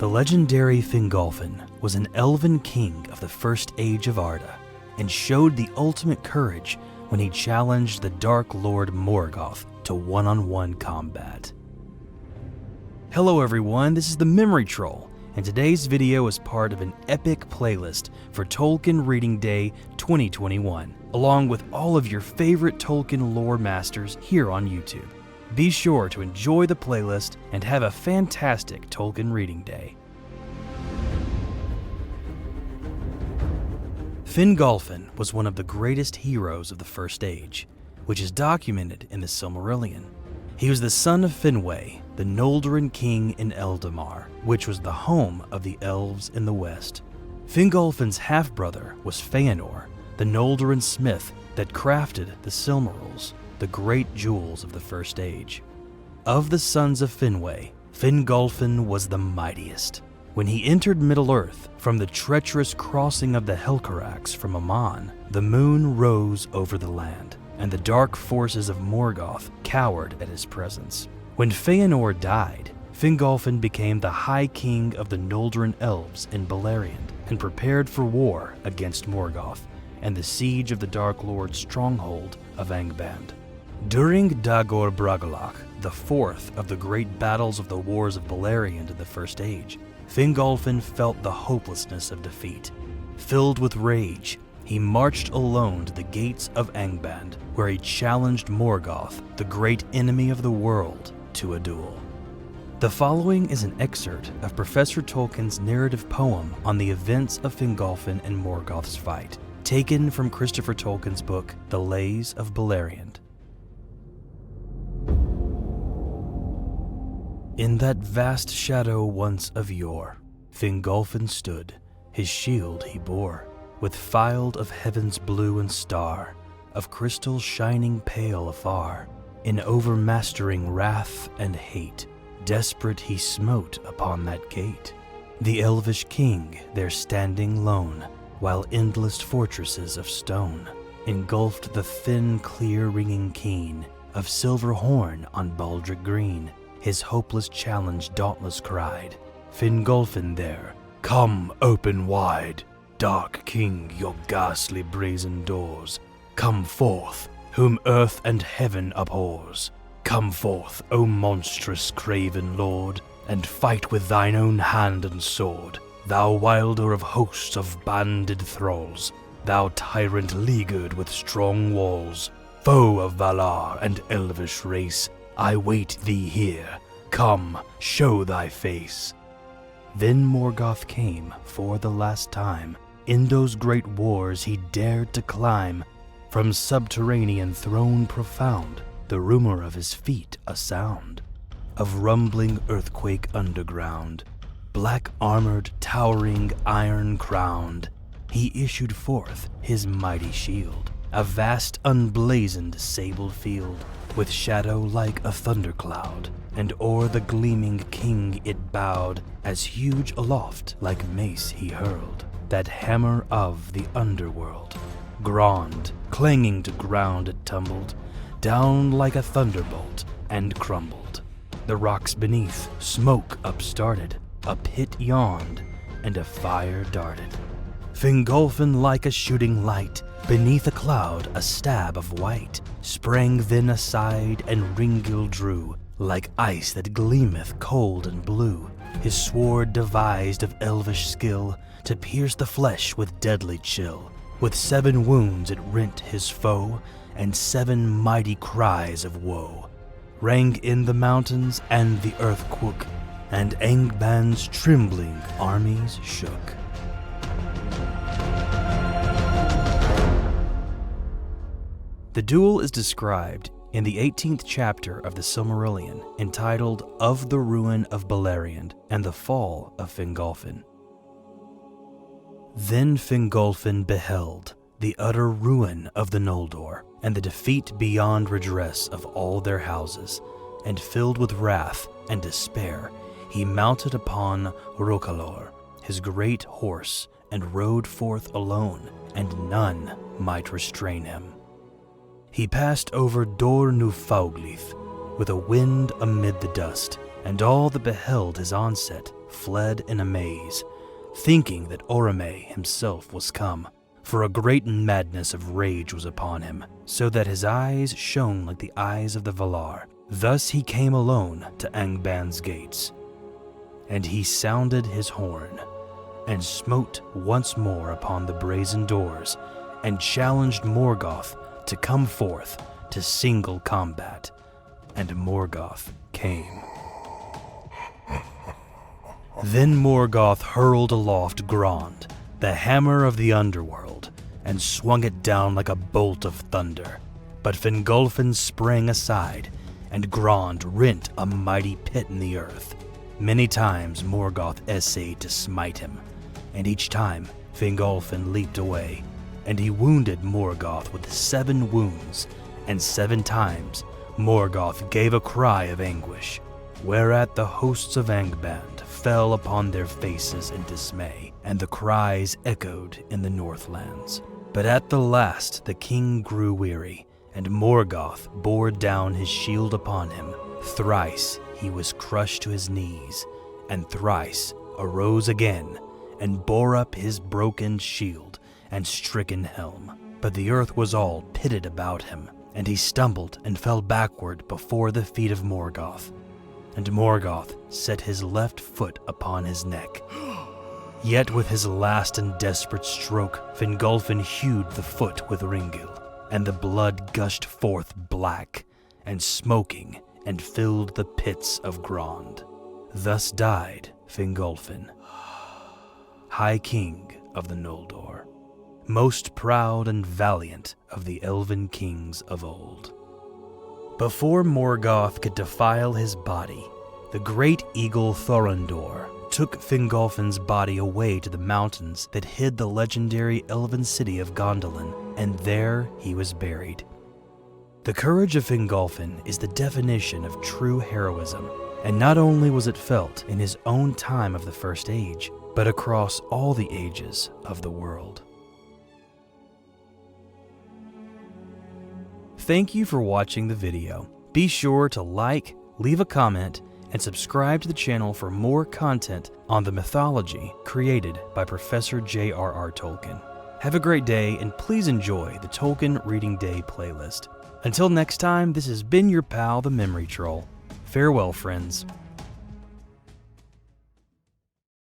The legendary Fingolfin was an elven king of the First Age of Arda, and showed the ultimate courage when he challenged the Dark Lord Morgoth to one-on-one combat. Hello everyone, this is the Memory Troll, and today's video is part of an epic playlist for Tolkien Reading Day 2021, along with all of your favorite Tolkien lore masters here on YouTube. Be sure to enjoy the playlist and have a fantastic Tolkien Reading Day. Fingolfin was one of the greatest heroes of the First Age, which is documented in the Silmarillion. He was the son of Finwë, the Noldorin king in Eldamar, which was the home of the elves in the west. Fingolfin's half-brother was Fëanor, the Noldorin smith that crafted the Silmarils, the great jewels of the First Age. Of the sons of Finwë, Fingolfin was the mightiest. When he entered Middle-earth from the treacherous crossing of the Helcarax from Aman, the moon rose over the land, and the dark forces of Morgoth cowered at his presence. When Fëanor died, Fingolfin became the High King of the Noldorin elves in Beleriand and prepared for war against Morgoth and the siege of the Dark Lord's stronghold of Angband. During Dagor Bragollach, the fourth of the great battles of the Wars of Beleriand in the First Age, Fingolfin felt the hopelessness of defeat. Filled with rage, he marched alone to the gates of Angband, where he challenged Morgoth, the great enemy of the world, to a duel. The following is an excerpt of Professor Tolkien's narrative poem on the events of Fingolfin and Morgoth's fight, taken from Christopher Tolkien's book, The Lays of Beleriand. In that vast shadow once of yore, Fingolfin stood, his shield he bore, with filed of heaven's blue and star, of crystal shining pale afar. In overmastering wrath and hate, desperate he smote upon that gate. The elvish king there standing lone, while endless fortresses of stone engulfed the thin clear ringing keen of silver horn on baldric green. His hopeless challenge dauntless cried, Fingolfin there, come open wide. Dark king, your ghastly brazen doors, come forth, whom earth and heaven abhors. Come forth, O monstrous craven lord, and fight with thine own hand and sword, thou wilder of hosts of banded thralls, thou tyrant leaguered with strong walls. Foe of Valar and elvish race, I wait thee here, come, show thy face. Then Morgoth came for the last time. In those great wars he dared to climb. From subterranean throne profound, the rumor of his feet a sound. Of rumbling earthquake underground, black-armored, towering, iron-crowned, he issued forth his mighty shield. A vast unblazoned sable field, with shadow like a thundercloud, and o'er the gleaming king it bowed, as huge aloft like mace he hurled, that hammer of the underworld. Grond, clanging to ground it tumbled, down like a thunderbolt, and crumbled. The rocks beneath, smoke upstarted, a pit yawned, and a fire darted. Fingolfin like a shooting light, beneath a cloud a stab of white, sprang then aside and Ringil drew, like ice that gleameth cold and blue. His sword devised of elvish skill, to pierce the flesh with deadly chill. With 7 wounds it rent his foe, and 7 mighty cries of woe rang in the mountains and the earth quook, and Angband's trembling armies shook. The duel is described in the 18th chapter of the Silmarillion, entitled Of the Ruin of Beleriand and the Fall of Fingolfin. Then Fingolfin beheld the utter ruin of the Noldor, and the defeat beyond redress of all their houses, and filled with wrath and despair, he mounted upon Rokalor, his great horse, and rode forth alone, and none might restrain him. He passed over Dor Nufauglith with a wind amid the dust, and all that beheld his onset fled in amaze, thinking that Orome himself was come, for a great madness of rage was upon him, so that his eyes shone like the eyes of the Valar. Thus he came alone to Angban's gates, and he sounded his horn, and smote once more upon the brazen doors, and challenged Morgoth to come forth to single combat. And Morgoth came. Then Morgoth hurled aloft Grond, the hammer of the underworld, and swung it down like a bolt of thunder. But Fingolfin sprang aside, and Grond rent a mighty pit in the earth. Many times Morgoth essayed to smite him, and each time Fingolfin leaped away, and he wounded Morgoth with 7 wounds, and 7 times Morgoth gave a cry of anguish, whereat the hosts of Angband fell upon their faces in dismay, and the cries echoed in the Northlands. But at the last the king grew weary, and Morgoth bore down his shield upon him. Thrice he was crushed to his knees, and thrice arose again, and bore up his broken shield and stricken helm. But the earth was all pitted about him, and he stumbled and fell backward before the feet of Morgoth. And Morgoth set his left foot upon his neck. Yet with his last and desperate stroke, Fingolfin hewed the foot with Ringil, and the blood gushed forth black and smoking and filled the pits of Grond. Thus died Fingolfin, High King of the Noldor, most proud and valiant of the Elven Kings of old. Before Morgoth could defile his body, the great eagle Thorondor took Fingolfin's body away to the mountains that hid the legendary elven city of Gondolin, and there he was buried. The courage of Fingolfin is the definition of true heroism, and not only was it felt in his own time of the First Age, but across all the ages of the world. Thank you for watching the video. Be sure to like, leave a comment, and subscribe to the channel for more content on the mythology created by Professor J.R.R. Tolkien. Have a great day, and please enjoy the Tolkien Reading Day playlist. Until next time, this has been your pal, the Memory Troll. Farewell, friends.